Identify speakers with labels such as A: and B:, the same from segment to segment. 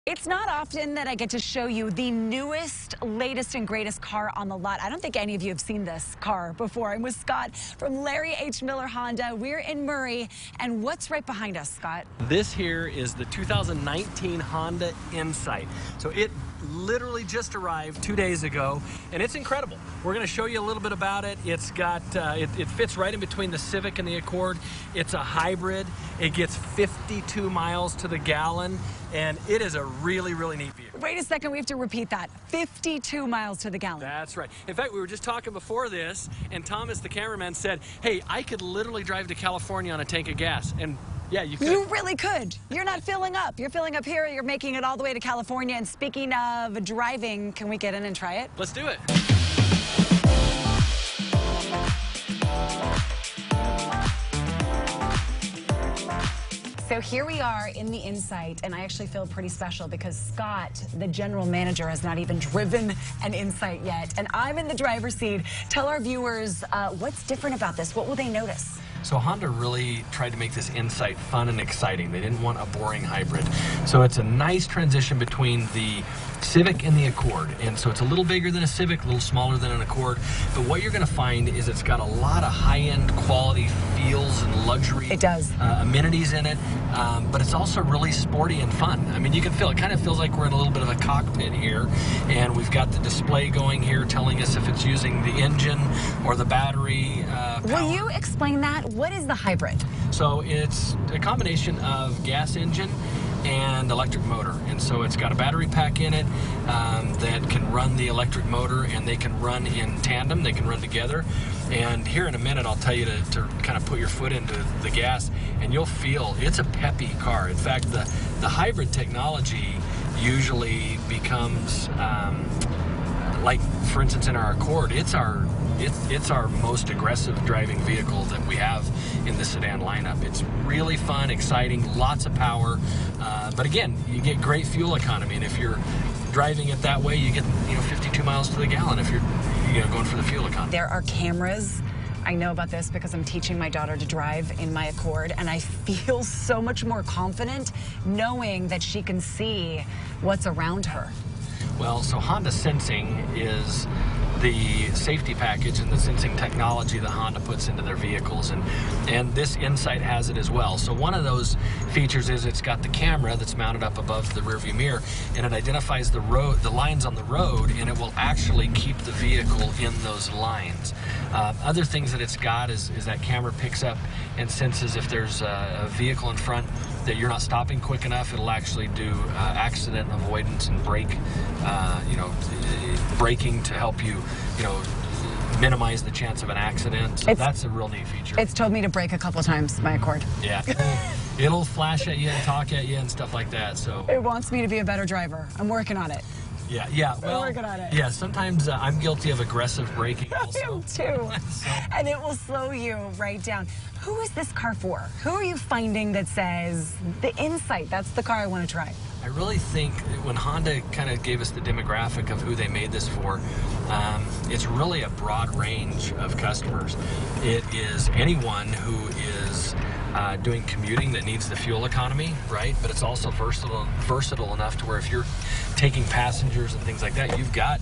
A: It's not often that I get to show you the newest, latest, and greatest car on the lot. I don't think any of you have seen this car before. I'm with Scott from Larry H. Miller Honda. We're in Murray, and what's right behind us, Scott?
B: This here is the 2019 Honda Insight. So it literally just arrived 2 days ago, and it's incredible. We're going to show you a little bit about it. It's got, it fits right in between the Civic and the Accord. It's a hybrid. It gets 52 miles to the gallon, and it is a really, really neat vehicle.
A: Wait a second, we have to repeat that. 52 miles to the gallon.
B: That's right. In fact, we were just talking before this, and Thomas, the cameraman, said, hey, I could literally drive to California on a tank of gas. And yeah, you could.
A: You really could. You're not filling up. You're filling up here. You're making it all the way to California. And speaking of driving, can we get in and try it?
B: Let's do it.
A: So here we are in the Insight, and I actually feel pretty special because Scott, the general manager, has not even driven an Insight yet, and I'm in the driver's seat. Tell our viewers what's different about this. What will they notice?
B: So Honda really tried to make this Insight fun and exciting. They didn't want a boring hybrid. So it's a nice transition between the Civic and the Accord. And so it's a little bigger than a Civic, a little smaller than an Accord. But what you're going to find is it's got a lot of high-end quality feels and luxury.
A: It does.
B: Amenities in it. But it's also really sporty and fun. I mean, you can feel it. Kind of feels like we're in a little bit of a cockpit here. And we've got the display going here telling us if it's using the engine or the battery power.
A: Will you explain that? What is the hybrid?
B: So it's a combination of gas engine and electric motor, and so it's got a battery pack in it that can run the electric motor, and they can run in tandem, they can run together. And here in a minute I'll tell you to kind of put your foot into the gas, and you'll feel it's a peppy car. In fact, the hybrid technology usually becomes like, for instance, in our Accord, it's our most aggressive driving vehicle that we have in the sedan lineup. It's really fun, exciting, lots of power, but again, you get great fuel economy, and if you're driving it that way, you get 52 miles to the gallon if you're going for the fuel economy.
A: There are cameras. I know about this because I'm teaching my daughter to drive in my Accord, and I feel so much more confident knowing that she can see what's around her.
B: Well, so Honda Sensing is the safety package and the sensing technology that Honda puts into their vehicles, and this Insight has it as well. So one of those features is it's got the camera that's mounted up above the rearview mirror, and it identifies the lines on the road, and it will actually keep the vehicle in those lines. Other things that it's got is that camera picks up and senses if there's a vehicle in front that you're not stopping quick enough. It'll actually do accident avoidance and braking to help you, minimize the chance of an accident. So that's a real neat feature.
A: It's told me to brake a couple times, my Accord.
B: Yeah. It'll flash at you and talk at you and stuff like that. So
A: it wants me to be a better driver. I'm working on it.
B: Yeah. Well,
A: I'm working on it.
B: Yeah, sometimes I'm guilty of aggressive braking also.
A: I am too. And it will slow you right down. Who is this car for? Who are you finding that says, the Insight, that's the car I want to try?
B: I really think when Honda kind of gave us the demographic of who they made this for, it's really a broad range of customers. It is anyone who is doing commuting that needs the fuel economy, right? But it's also versatile enough to where if you're taking passengers and things like that, you've got,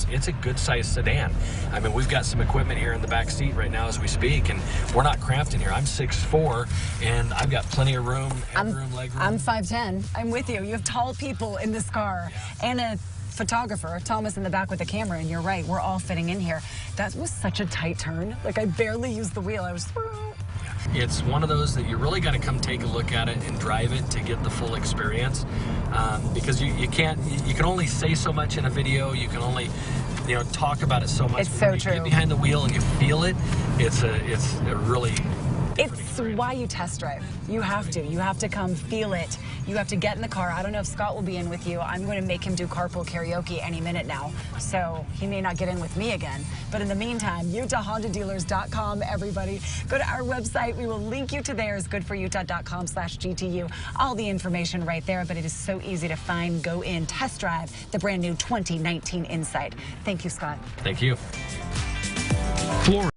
B: it's a good sized sedan. I mean, we've got some equipment here in the back seat right now as we speak, and we're not cramped in here. I'm 6'4", and I've got plenty of room, headroom, leg room.
A: I'm 5'10". I'm with you. You have tall people in this car, and a photographer, Thomas, in the back with the camera, and you're right, we're all fitting in here. That was such a tight turn. Like, I barely used the wheel. I was
B: It's one of those that you really got to come take a look at it and drive it to get the full experience, because you can only say so much in a video. You can only talk about it so much.
A: It's so true.
B: You get behind the wheel and you feel it. It's a really
A: It's why you test drive. You have to. You have to come feel it. You have to get in the car. I don't know if Scott will be in with you. I'm going to make him do carpool karaoke any minute now. So he may not get in with me again. But in the meantime, UtahHondaDealers.com, everybody. Go to our website. We will link you to theirs, goodforutah.com/GTU. All the information right there, but it is so easy to find. Go in, test drive the brand new 2019 Insight. Thank you, Scott.
B: Thank you.